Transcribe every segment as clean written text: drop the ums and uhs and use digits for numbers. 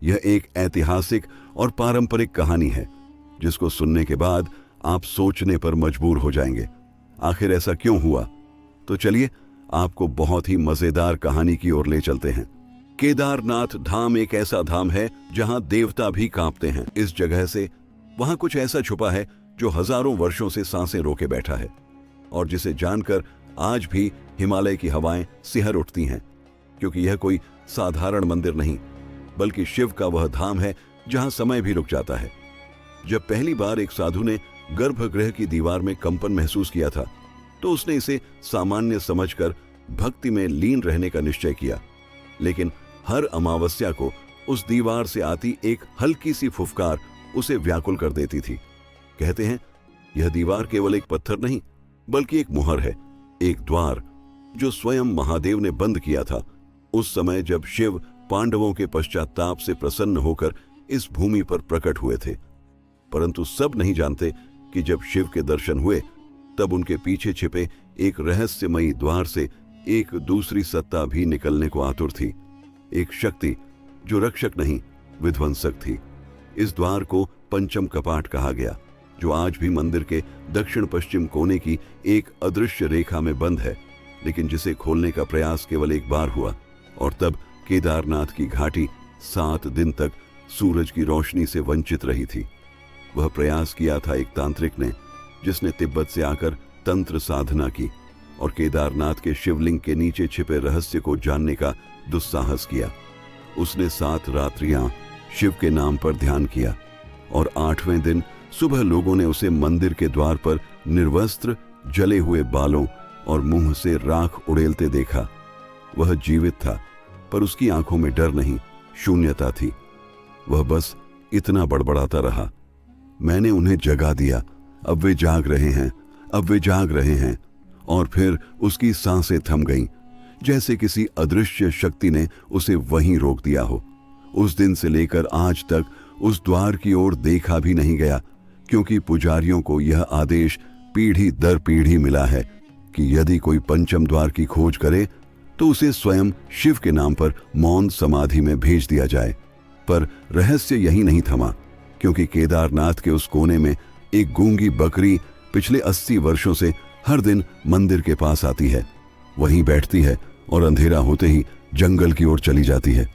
यह एक ऐतिहासिक और पारंपरिक कहानी है जिसको सुनने के बाद आप सोचने पर मजबूर हो जाएंगे, आखिर ऐसा क्यों हुआ। तो चलिए आपको बहुत ही मजेदार कहानी की ओर ले चलते हैं। केदारनाथ धाम एक ऐसा धाम है जहां देवता भी कांपते हैं। इस जगह से वहां कुछ ऐसा छुपा है जो हजारों वर्षों से सांसें रोके बैठा है और जिसे जानकर आज भी हिमालय की हवाएं सिहर उठती हैं, क्योंकि यह कोई साधारण मंदिर नहीं बल्कि शिव का वह धाम है जहां समय भी रुक जाता है। जब पहली बार एक साधु ने गर्भगृह की दीवार में कंपन महसूस किया था तो उसने इसे सामान्य समझकर भक्ति में लीन रहने का निश्चय किया, लेकिन हर अमावस्या को उस दीवार से आती एक हल्की सी फुफकार उसे व्याकुल कर देती थी। कहते हैं यह दीवार केवल एक पत्थर नहीं बल्कि एक मुहर है, एक द्वार जो स्वयं महादेव ने बंद किया था उस समय जब शिव पांडवों के पश्चाताप से प्रसन्न होकर इस भूमि पर प्रकट हुए थे। परंतु सब नहीं जानते कि जब शिव के दर्शन हुए तब उनके पीछे छिपे एक रहस्यमयी द्वार से एक दूसरी सत्ता भी निकलने को आतुर थी, एक शक्ति जो रक्षक नहीं विध्वंसक थी। इस द्वार को पंचम कपाट कहा गया, जो आज भी मंदिर के दक्षिण पश्चिम कोने की एक अदृश्य रेखा में बंद है, लेकिन जिसे खोलने का प्रयास केवल एक बार हुआ और तब केदारनाथ की घाटी 7 दिन तक सूरज की रोशनी से वंचित रही थी। वह प्रयास किया था एक तांत्रिक ने, जिसने तिब्बत से आकर तंत्र साधना की और केदारनाथ के शिवलिंग के नीचे छिपे रहस्य को जानने का दुस्साहस किया। उसने 7 रात्रियां शिव के नाम पर ध्यान किया और 8वें दिन सुबह लोगों ने उसे मंदिर के द्वार पर निर्वस्त्र, जले हुए बालों और मुंह से राख उड़ेलते देखा। वह जीवित था पर उसकी आंखों में डर नहीं, शून्यता थी। वह बस इतना बड़बड़ाता रहा, मैंने उन्हें जगा दिया, अब वे जाग रहे हैं, अब वे जाग रहे हैं। और फिर उसकी सांसें थम गईं, जैसे किसी अदृश्य शक्ति ने उसे वहीं रोक दिया हो। उस दिन से लेकर आज तक उस द्वार की ओर देखा भी नहीं गया, क्योंकि पुजारियों को यह आदेश पीढ़ी दर पीढ़ी मिला है कि यदि कोई पंचम द्वार की खोज करे तो उसे स्वयं शिव के नाम पर मौन समाधि में भेज दिया जाए। पर रहस्य यही नहीं थमा, क्योंकि केदारनाथ के उस कोने में एक गूंगी बकरी पिछले 80 वर्षों से हर दिन मंदिर के पास आती है, वहीं बैठती है और अंधेरा होते ही जंगल की ओर चली जाती है।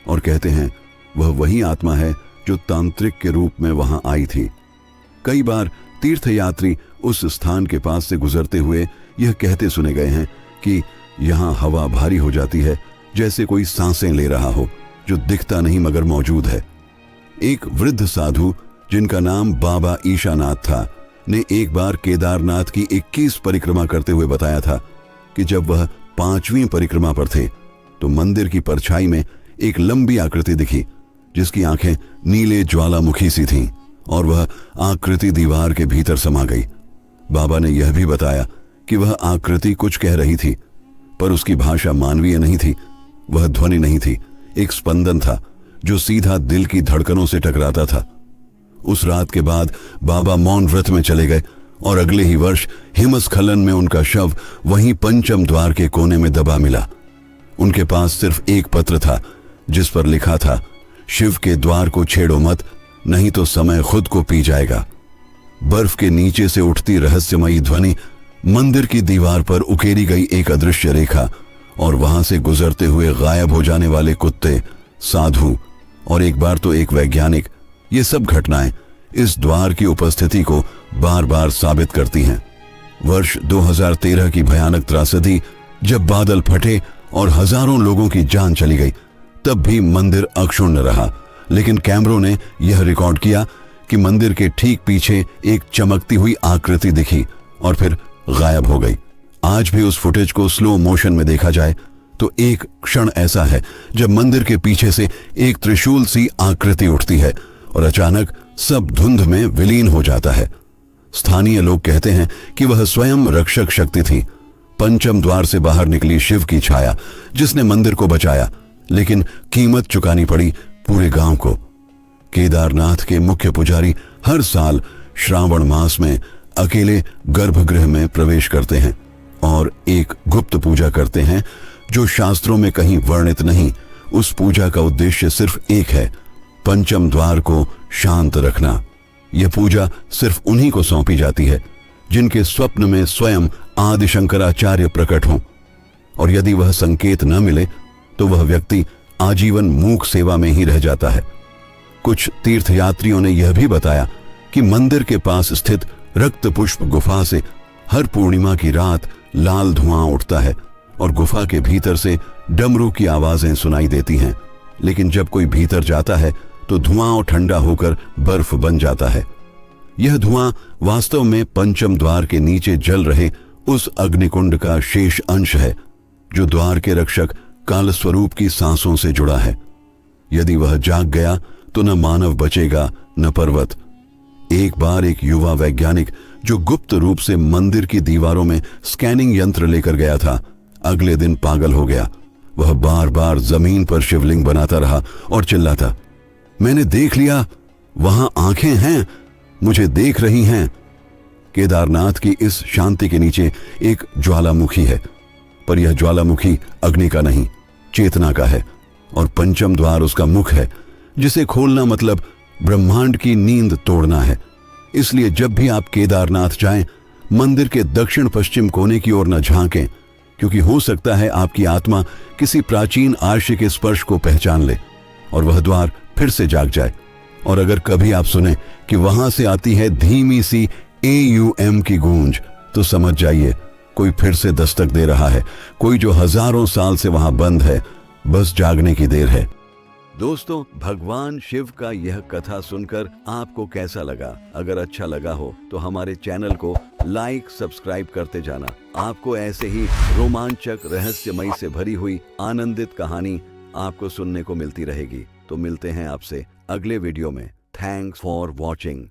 और कहते हैं वह वही आत्मा है जो तांत्रिक के रूप में वहां आई थी। कई बार तीर्थयात्री उस स्थान के पास से गुजरते हुए यह कहते सुने गए हैं कि यहाँ हवा भारी हो जाती है, जैसे कोई सांसें ले रहा हो, जो दिखता नहीं मगर मौजूद है। एक वृद्ध साधु जिनका नाम बाबा ईशानाथ था ने एक बार केदारनाथ की 21 परिक्रमा करते हुए बताया था कि जब वह 5वीं परिक्रमा पर थे तो मंदिर की परछाई में एक लंबी आकृति दिखी, जिसकी आंखें नीले ज्वालामुखी सी थीं और वह आकृति दीवार के भीतर समा गई। बाबा ने यह भी बताया कि वह आकृति कुछ कह रही थी, पर उसकी भाषा मानवीय नहीं थी। वह ध्वनि नहीं थी, एक स्पंदन था जो सीधा दिल की धड़कनों से टकराता था। उस रात के बाद बाबा मौन व्रत में चले गए और अगले ही वर्ष हिमस्खलन में उनका शव वहीं पंचम द्वार के कोने में दबा मिला। उनके पास सिर्फ एक पत्र था जिस पर लिखा था, शिव के द्वार को छेड़ो मत, नहीं तो समय खुद को पी जाएगा। बर्फ के नीचे से उठती रहस्यमयी ध्वनि, मंदिर की दीवार पर उकेरी गई एक अदृश्य रेखा और वहां से गुजरते हुए गायब हो जाने वाले कुत्ते, साधु और एक बार तो एक वैज्ञानिक, ये सब घटनाएं इस द्वार की उपस्थिति को बार बार साबित करती हैं। वर्ष 2013 की भयानक त्रासदी, जब बादल फटे और हजारों लोगों की जान चली गई, तब भी मंदिर अक्षुण्ण रहा, लेकिन कैमरों ने यह रिकॉर्ड किया कि मंदिर के ठीक पीछे एक चमकती हुई आकृति दिखी और फिर गायब हो गई। आज भी उस फुटेज को स्लो मोशन में देखा जाए तो एक क्षण ऐसा है जब मंदिर के पीछे से एक त्रिशूल सी आकृति उठती है और अचानक सब धुंध में विलीन हो जाता है। स्थानीय लोग कहते हैं कि वह स्वयं रक्षक शक्ति थी, पंचम द्वार से बाहर निकली शिव की छाया, जिसने मंदिर को बचाया, लेकिन कीमत चुकानी पड़ी पूरे गांव को। केदारनाथ के मुख्य पुजारी हर साल श्रावण मास में अकेले गर्भगृह में प्रवेश करते हैं और एक गुप्त पूजा करते हैं जो शास्त्रों में कहीं वर्णित नहीं। उस पूजा का उद्देश्य सिर्फ एक है, पंचम द्वार को शांत रखना। यह पूजा सिर्फ उन्हीं को सौंपी जाती है जिनके स्वप्न में स्वयं आदि शंकराचार्य प्रकट हों, और यदि वह संकेत न मिले तो वह व्यक्ति आजीवन मूक सेवा में ही रह जाता है। कुछ तीर्थयात्रियों ने यह भी बताया कि मंदिर के पास स्थित रक्त पुष्प गुफा से हर पूर्णिमा की रात लाल धुआं उठता है और गुफा के भीतर से डमरू की आवाजें सुनाई देती हैं, लेकिन जब कोई भीतर जाता है तो धुआं ठंडा होकर बर्फ बन जाता है। यह धुआं वास्तव में पंचम द्वार के नीचे जल रहे उस अग्निकुंड का शेष अंश है जो द्वार के रक्षक काल स्वरूप की सांसों से जुड़ा है। यदि वह जाग गया तो न मानव बचेगा न पर्वत। एक बार एक युवा वैज्ञानिक जो गुप्त रूप से मंदिर की दीवारों में स्कैनिंग यंत्र लेकर गया था, अगले दिन पागल हो गया। वह बार बार जमीन पर शिवलिंग बनाता रहा और चिल्लाता, मैंने देख लिया, वहां आंखें हैं, मुझे देख रही हैं। केदारनाथ की इस शांति के नीचे एक ज्वालामुखी है, पर यह ज्वालामुखी अग्नि का नहीं, चेतना का है, और पंचम द्वार उसका मुख है, जिसे खोलना मतलब ब्रह्मांड की नींद तोड़ना है। इसलिए जब भी आप केदारनाथ जाएं, मंदिर के दक्षिण पश्चिम कोने की ओर न झांकें, क्योंकि हो सकता है आपकी आत्मा किसी प्राचीन आर्य के स्पर्श को पहचान ले और वह द्वार फिर से जाग जाए। और अगर कभी आप सुने कि वहां से आती है धीमी सी AUM की गूंज, तो समझ जाइए कोई फिर से दस्तक दे रहा है, कोई जो हजारों साल से वहां बंद है, बस जागने की देर है। दोस्तों, भगवान शिव का यह कथा सुनकर आपको कैसा लगा? अगर अच्छा लगा हो तो हमारे चैनल को लाइक सब्सक्राइब करते जाना। आपको ऐसे ही रोमांचक, रहस्यमयी से भरी हुई आनंदित कहानी आपको सुनने को मिलती रहेगी। तो मिलते हैं आपसे अगले वीडियो में। Thanks for watching.